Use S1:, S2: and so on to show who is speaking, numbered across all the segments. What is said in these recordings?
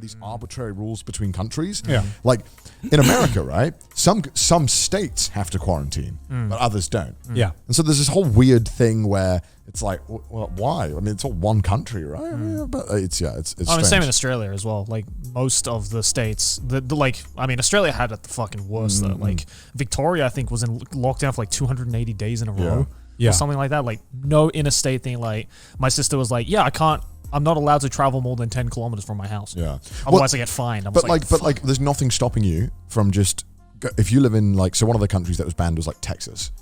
S1: these arbitrary rules between countries.
S2: Yeah.
S1: Like in America, right? Some states have to quarantine, but others don't.
S2: Yeah.
S1: And so there's this whole weird thing where it's like, well, why? I mean, it's all one country, right? Yeah, but it's
S3: mean, same in Australia as well. Like most of the states, Australia had it the fucking worst though. Like Victoria, I think, was in lockdown for like 280 days in a row.
S2: Yeah.
S3: Or something like that. Like no interstate thing. Like my sister was like, I'm not allowed to travel more than 10 kilometers from my house.
S1: Yeah.
S3: Otherwise I get fined.
S1: But there's nothing stopping you from just, if you live in so one of the countries that was banned was like Texas.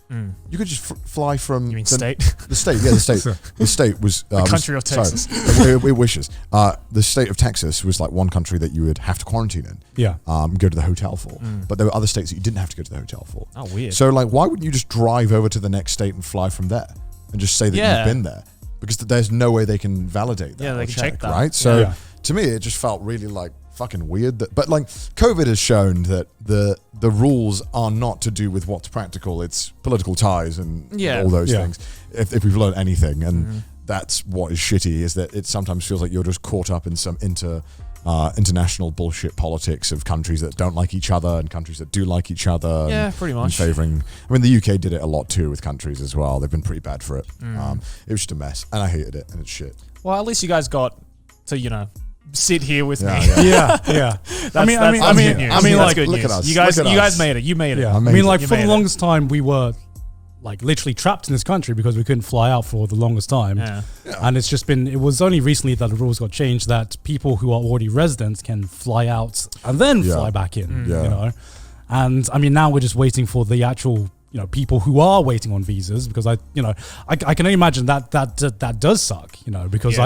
S1: You could just fly from.
S3: You mean state?
S1: The state, yeah, the state. The state was
S3: the country of Texas.
S1: Sorry, it wishes. The state of Texas was like one country that you would have to quarantine in.
S2: Yeah.
S1: Go to the hotel for. But there were other states that you didn't have to go to the hotel for.
S3: Oh, weird.
S1: So like, why wouldn't you just drive over to the next state and fly from there and just say that you've been there? Because there's no way they can validate that.
S3: Yeah, they can check that.
S1: Right? So to me, it just felt really like fucking weird. But like COVID has shown that the rules are not to do with what's practical. It's political ties and all those things. If we've learned anything, and that's what is shitty, is that it sometimes feels like you're just caught up in some international bullshit politics of countries that don't like each other and countries that do like each other.
S3: Yeah, pretty much.
S1: Favoring. I mean, the UK did it a lot too with countries as well. They've been pretty bad for it. It was just a mess, and I hated it, and it's shit.
S3: Well, at least you guys got to, sit here with me.
S2: Yeah. I mean, like,
S1: look at us.
S3: You guys made it. You made it.
S2: Yeah. I mean, like, for the longest time, we were like literally trapped in this country because we couldn't fly out for the longest time.
S3: Yeah.
S2: And it was only recently that the rules got changed that people who are already residents can fly out and then fly back in, you know? And I mean, now we're just waiting for the actual, people who are waiting on visas, because I can only imagine that does suck, because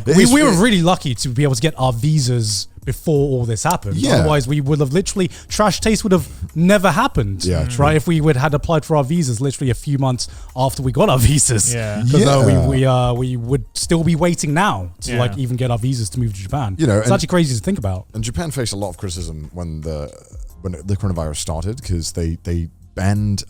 S2: we were really lucky to be able to get our visas before all this happened.
S1: Yeah.
S2: Otherwise, we would have literally, Trash Taste would have never happened.
S1: Yeah, true.
S2: Right? If we had applied for our visas literally a few months after we got our visas.
S3: Yeah.
S2: Because we would still be waiting now to even get our visas to move to Japan. It's actually crazy to think about.
S1: And Japan faced a lot of criticism when the coronavirus started, because they banned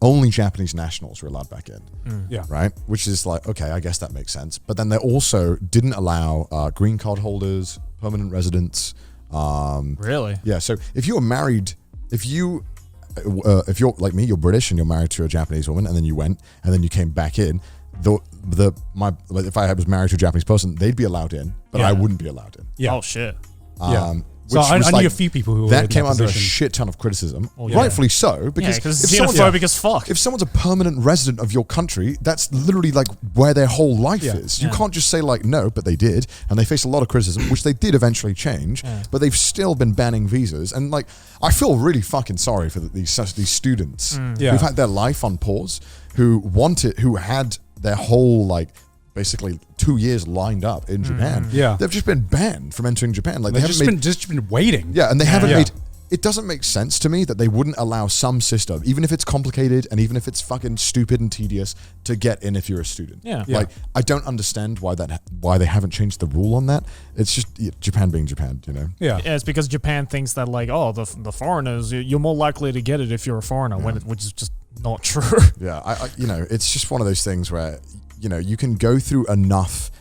S1: only Japanese nationals were allowed back in.
S2: Yeah.
S1: Right? Which is like, okay, I guess that makes sense. But then they also didn't allow green card holders, permanent residents.
S3: Really?
S1: Yeah. So if you were married, if you're like me, you're British and you're married to a Japanese woman, and then you went and then you came back in, if I was married to a Japanese person, they'd be allowed in, but I wouldn't be allowed in.
S2: Yeah.
S3: Oh shit.
S2: So I knew a few people who
S1: that
S2: were
S1: came under a
S2: position.
S1: shit ton of criticism, rightfully so, because
S3: it's xenophobic as fuck.
S1: If someone's a permanent resident of your country, that's literally like where their whole life is. You can't just say like no, but they did, and they faced a lot of criticism, which they did eventually change, but they've still been banning visas. And like, I feel really fucking sorry for these students who've had their life on pause, who had their whole like basically 2 years lined up in Japan.
S2: Yeah.
S1: They've just been banned from entering Japan. Like
S2: They've just been waiting.
S1: Yeah, and they haven't made. It doesn't make sense to me that they wouldn't allow some system, even if it's complicated and even if it's fucking stupid and tedious, to get in if you're a student.
S3: Yeah.
S1: Like, I don't understand why they haven't changed the rule on that. It's just Japan being Japan,
S2: Yeah.
S3: It's because Japan thinks that like, the foreigners, you're more likely to get it if you're a foreigner, which is just not true.
S1: Yeah, it's just one of those things where you can go through enough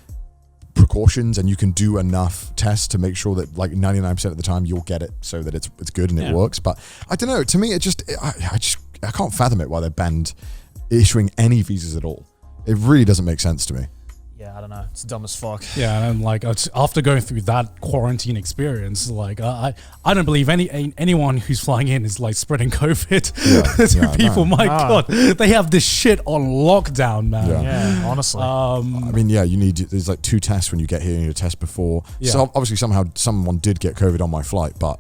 S1: precautions and you can do enough tests to make sure that like 99% of the time you'll get it so that it's good and it works. But I don't know, to me I can't fathom it why they're banned issuing any visas at all. It really doesn't make sense to me.
S3: Yeah, I don't know. It's dumb as fuck.
S2: Yeah, and like after going through that quarantine experience, like I don't believe anyone who's flying in is like spreading COVID to people. My God, they have this shit on lockdown, man.
S3: Yeah, honestly.
S1: There's like 2 tests when you get here. You need a test before.
S2: Yeah.
S1: So obviously someone did get COVID on my flight, but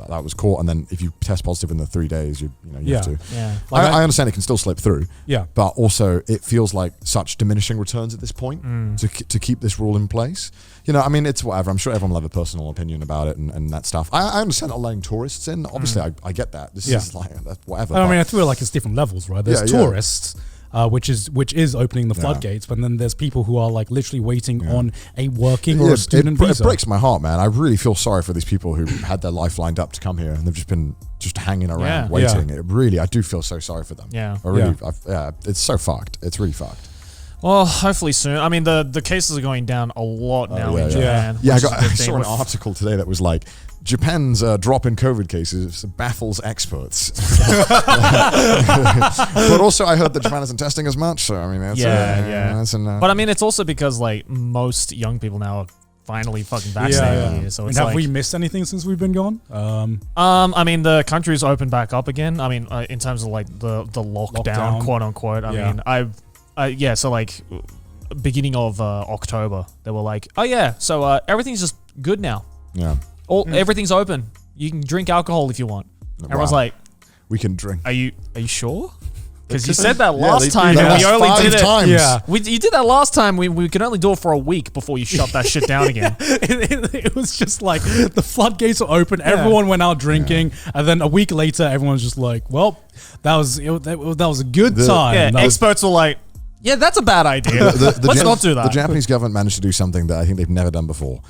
S1: that was caught, and then if you test positive in the 3 days, you have to.
S3: Yeah.
S1: I understand it can still slip through.
S2: Yeah.
S1: But also it feels like such diminishing returns at this point to keep this rule in place. It's whatever. I'm sure everyone will have a personal opinion about it and that stuff. I understand not letting tourists in. Obviously, I get that. This is like whatever.
S2: I feel like it's different levels, right? There's tourists. Which is opening the floodgates, but then there's people who are like literally waiting on a working or a student visa.
S1: It breaks my heart, man. I really feel sorry for these people who had their life lined up to come here and they've just been hanging around waiting. I do feel so sorry for them.
S3: Yeah.
S1: It's so fucked. It's really fucked.
S3: Well, hopefully soon. I mean, the cases are going down a lot now in Japan.
S1: Yeah, I saw an article today that was like, Japan's drop in COVID cases baffles experts. But also, I heard that Japan isn't testing as much. So, I mean, that's
S3: but I mean, it's also because like most young people now are finally fucking vaccinated here. So it's
S2: have we missed anything since we've been gone?
S3: I mean, the country's opened back up again. I mean, in terms of like the lockdown, quote unquote. I mean, so like beginning of October, they were like, oh yeah, so everything's just good now.
S1: Yeah.
S3: Everything's open. You can drink alcohol if you want. Everyone's like,
S1: we can drink.
S3: Are you sure? Because you said that last time, and we only did it.
S1: Times.
S3: Yeah, you did that last time. We could only do it for a week before you shut that shit down again.
S2: It was just like the floodgates were open. Everyone went out drinking, and then a week later, everyone's just like, "Well, that was a good time."
S3: Yeah, experts were like, "Yeah, that's a bad idea. Let's not do that."
S1: The Japanese government managed to do something that I think they've never done before.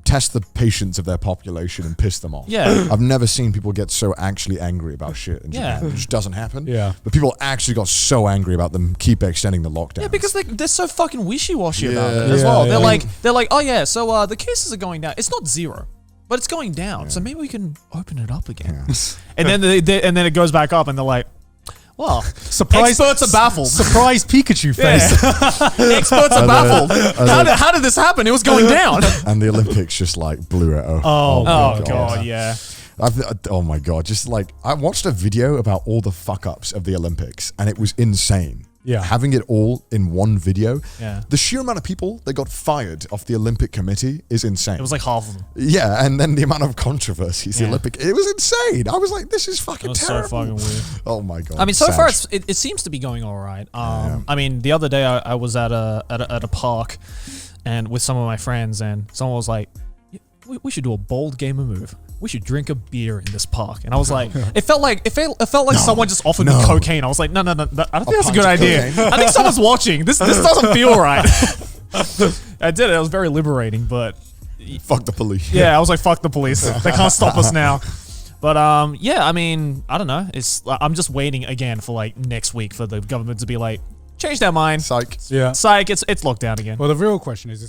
S1: Test the patience of their population and piss them off.
S3: Yeah.
S1: I've never seen people get so actually angry about shit in Japan. It just doesn't happen.
S2: Yeah.
S1: But people actually got so angry about them keep extending the lockdown.
S3: Yeah, because they're so fucking wishy-washy about it as well. They're like, oh yeah, so the cases are going down. It's not zero, but it's going down. So maybe we can open it up again. And then and then it goes back up, and they're like, well, experts are baffled.
S2: Surprise Pikachu face.
S3: Experts are baffled. How did this happen? It was going down.
S1: And the Olympics just like blew it.
S3: Oh god, yeah.
S1: Oh my god, just like I watched a video about all the fuck ups of the Olympics, and it was insane.
S2: Yeah.
S1: Having it all in one video.
S3: Yeah.
S1: The sheer amount of people that got fired off the Olympic committee is insane.
S3: It was like half of them.
S1: Yeah, and then the amount of controversies, the Olympic, it was insane. I was like, this is fucking terrible.
S3: So fucking weird.
S1: Oh my god.
S3: I mean, so far it seems to be going all right. I mean, the other day I was at a park and with some of my friends, and someone was like, we should do a bold gamer move. We should drink a beer in this park. And I was like, it felt like someone just offered me cocaine. I was like, no, I don't think that's a good idea. I think someone's watching. This doesn't feel right. I did it. It was very liberating, but
S1: fuck the police.
S3: Yeah, I was like, fuck the police. They can't stop us now. But yeah, I mean, I don't know. I'm just waiting again for like next week for the government to be like, change their mind.
S1: Psych.
S2: Yeah.
S3: Psych. It's locked down again.
S2: Well, the real question is